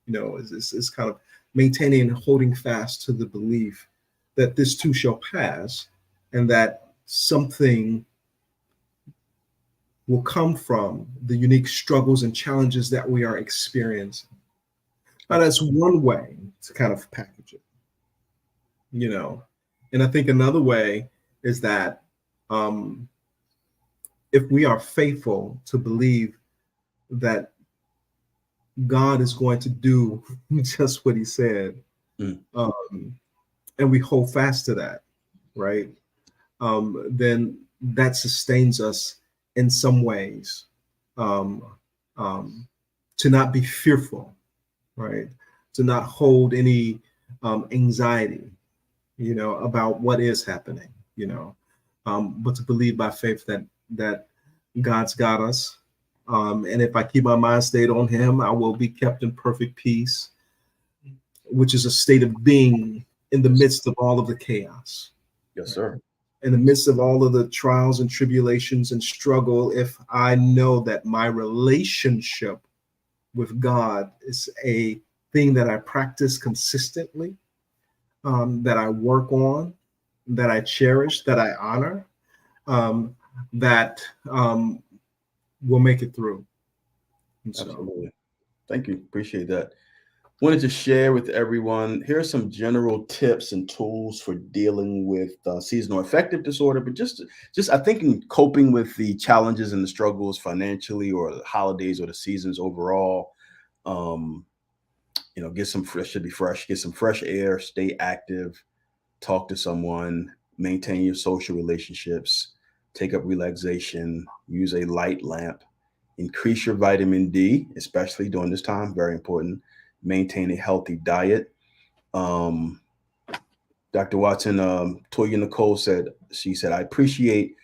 is kind of maintaining and holding fast to the belief that this too shall pass, and that something will come from the unique struggles and challenges that we are experiencing. Now, that's one way to kind of package it, you know. And I think another way is that um, if we are faithful to believe that God is going to do just what He said, Mm, um, and we hold fast to that, right? Then that sustains us in some ways, um, um, to not be fearful, right? To not hold any anxiety, about what is happening, but to believe by faith that God's got us. And if I keep my mind stayed on Him, I will be kept in perfect peace, which is a state of being in the yes. midst of all of the chaos, Yes, right? sir. In the midst of all of the trials and tribulations and struggle, if I know that my relationship with God is a thing that I practice consistently, that I work on, that I cherish, that I honor, um, that will make it through. And so, Absolutely. Thank you. Appreciate that. Wanted to share with everyone, here are some general tips and tools for dealing with seasonal affective disorder, but just I think in coping with the challenges and the struggles financially, or the holidays, or the seasons overall. um get some fresh, should be fresh, get some fresh air, stay active, talk to someone, maintain your social relationships, take up relaxation, use a light lamp, increase your vitamin D, especially during this time, very important. Maintain a healthy diet. Um, Dr. Watson, Toya Nicole said, she said, I appreciate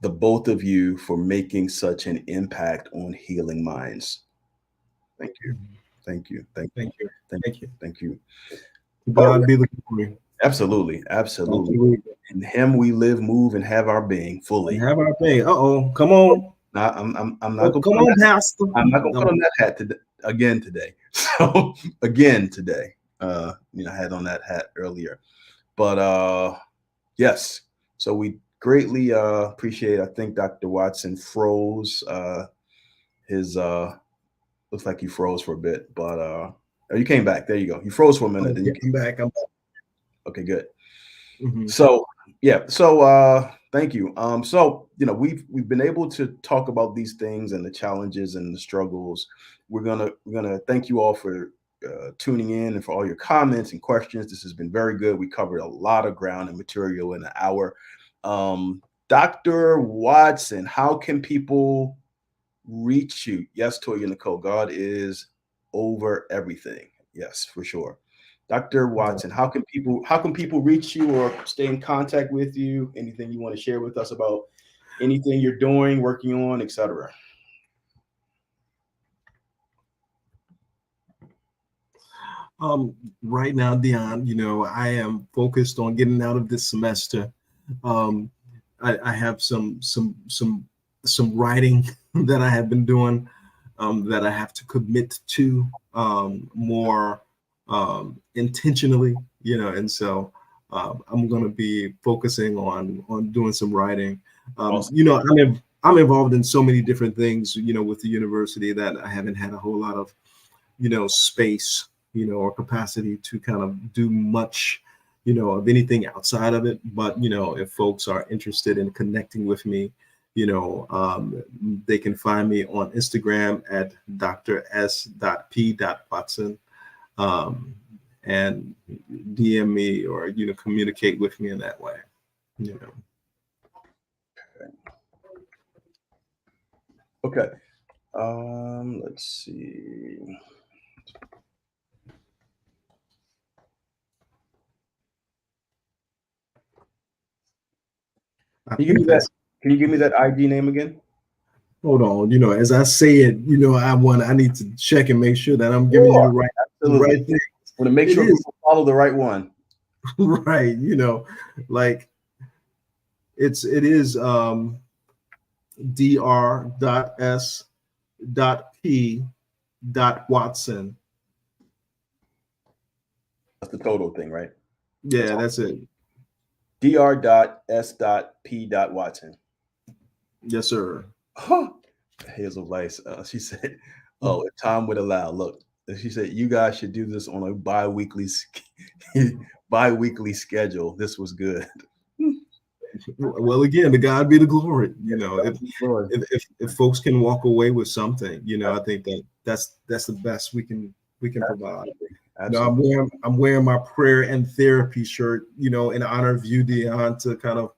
the both of you for making such an impact on healing minds. Thank you. Thank you. Thank you. Thank you. Thank Thank you. you. Thank you. To All God right. be the glory. Absolutely. Absolutely. Absolutely. In him we live, move, and have our being And fully. have our thing. Uh-oh. Come on. Now, I'm not Oh, gonna come put on on, that. Pastor. I'm not gonna put No. on that hat again today. So again today. I had on that hat earlier. But yes. So we greatly appreciate. I think Dr. Watson froze. His looks like he froze for a bit, but oh, you came back. There you go. You froze for a minute, Oh, then yeah, you came I'm back. back. I'm back. Okay, good. Mhm. So yeah, so thank you. So we've been able to talk about these things and the challenges and the struggles. We're gonna thank you all for tuning in and for all your comments and questions. This has been very good. We covered a lot of ground and material in an hour. Dr. Watson, how can people reach you? Yes, Toya Nicole, God is over everything. Yes, for sure. Dr. Watson, how can people reach you or stay in contact with you? Anything you want to share with us about anything you're doing, working on, etc.? Um, right now, Dion, I am focused on getting out of this semester. Um, I have some writing that I have been doing that I have to commit to more intentionally, and so I'm going to be focusing on doing some writing. Awesome. I'm involved in so many different things, with the university that I haven't had a whole lot of space, or capacity to kind of do much, of anything outside of it. But, if folks are interested in connecting with me, they can find me on Instagram at drs.p.watson, and DM me or, communicate with me in that way, you know. Okay. Let's see. I Can you give me think that? that's Can you give me that IG name again? hold on, as I say it, I need to check and make sure that I'm giving you Sure. the right Absolutely. thing. Want to make It sure is people follow the right one. right, like it is dr.s.p.watson. That's the total thing, right? That's Yeah, all. that's it. dr.s.p.watson. Yes, sir. Huh. Hazel Weiss, she said, "Oh, if time would allow, look." She said, "You guys should do this on a bi-weekly schedule. This was good." Well, again, to God be the glory. Lord. If folks can walk away with something, I think that's the best we can provide. Absolutely. I'm Absolutely. wearing my prayer and therapy shirt, in honor of you, Dion, to kind of,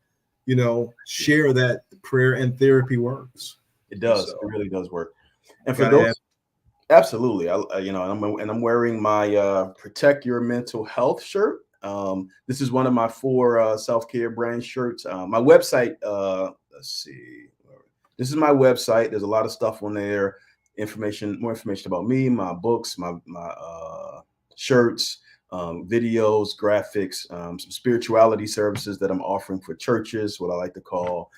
share that prayer and therapy works. It does. It So really does work. And for gotta add. those, absolutely. I'm wearing my Protect Your Mental Health shirt. This is one of my four self-care brand shirts. My website, let's see. This is my website. There's a lot of stuff on there. More information about me, my books, my shirts, videos, graphics, some spirituality services that I'm offering for churches, what I like to call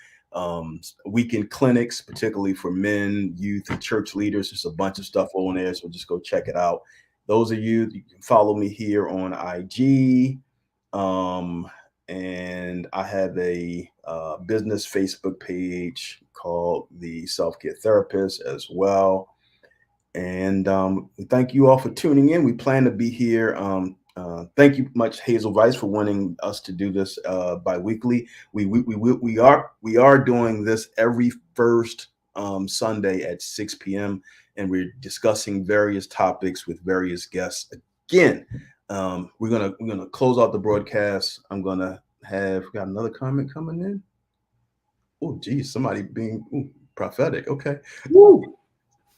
weekend clinics, particularly for men, youth, and church leaders. There's a bunch of stuff on there, so just go check it out. Those of you can follow me here on IG. And I have a business Facebook page called The Self Care Therapist as well. And thank you all for tuning in. We plan to be here. Thank you much, Hazel Weiss, for wanting us to do this bi-weekly. We are doing this every first Sunday at 6 p.m. and we're discussing various topics with various guests. Again, we're gonna close out the broadcast. I'm gonna have got another comment coming in. Oh, geez, somebody being prophetic. Okay. Woo!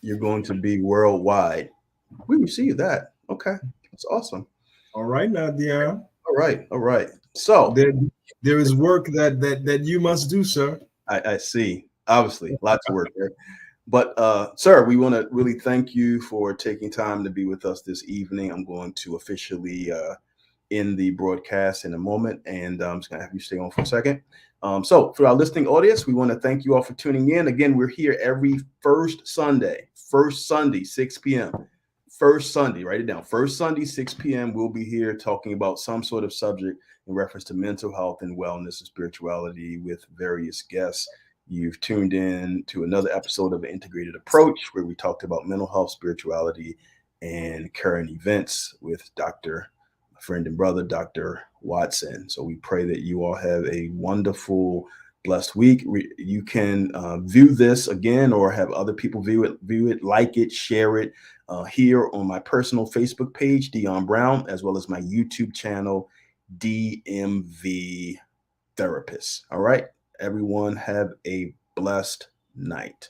You're going to be worldwide. We receive that. Okay. That's awesome. All right now, Dion. All right. All right. So There, there is work that you must do, sir. I see. Obviously, lots of work there. But, sir, we want to really thank you for taking time to be with us this evening. I'm going to officially end the broadcast in a moment, and I'm just going to have you stay on for a second. So, for our listening audience, we want to thank you all for tuning in. Again, we're here every first Sunday, 6 p.m. First Sunday, write it down. First Sunday, 6 p.m. We'll be here talking about some sort of subject in reference to mental health and wellness and spirituality with various guests. You've tuned in to another episode of Integrated Approach, where we talked about mental health, spirituality, and current events with my friend and brother, Dr. Watson. So we pray that you all have a wonderful, blessed week. You can view this again or have other people view it, like it, share it here on my personal Facebook page, Dion Brown, as well as my YouTube channel, DMV Therapist. All right. Everyone have a blessed night.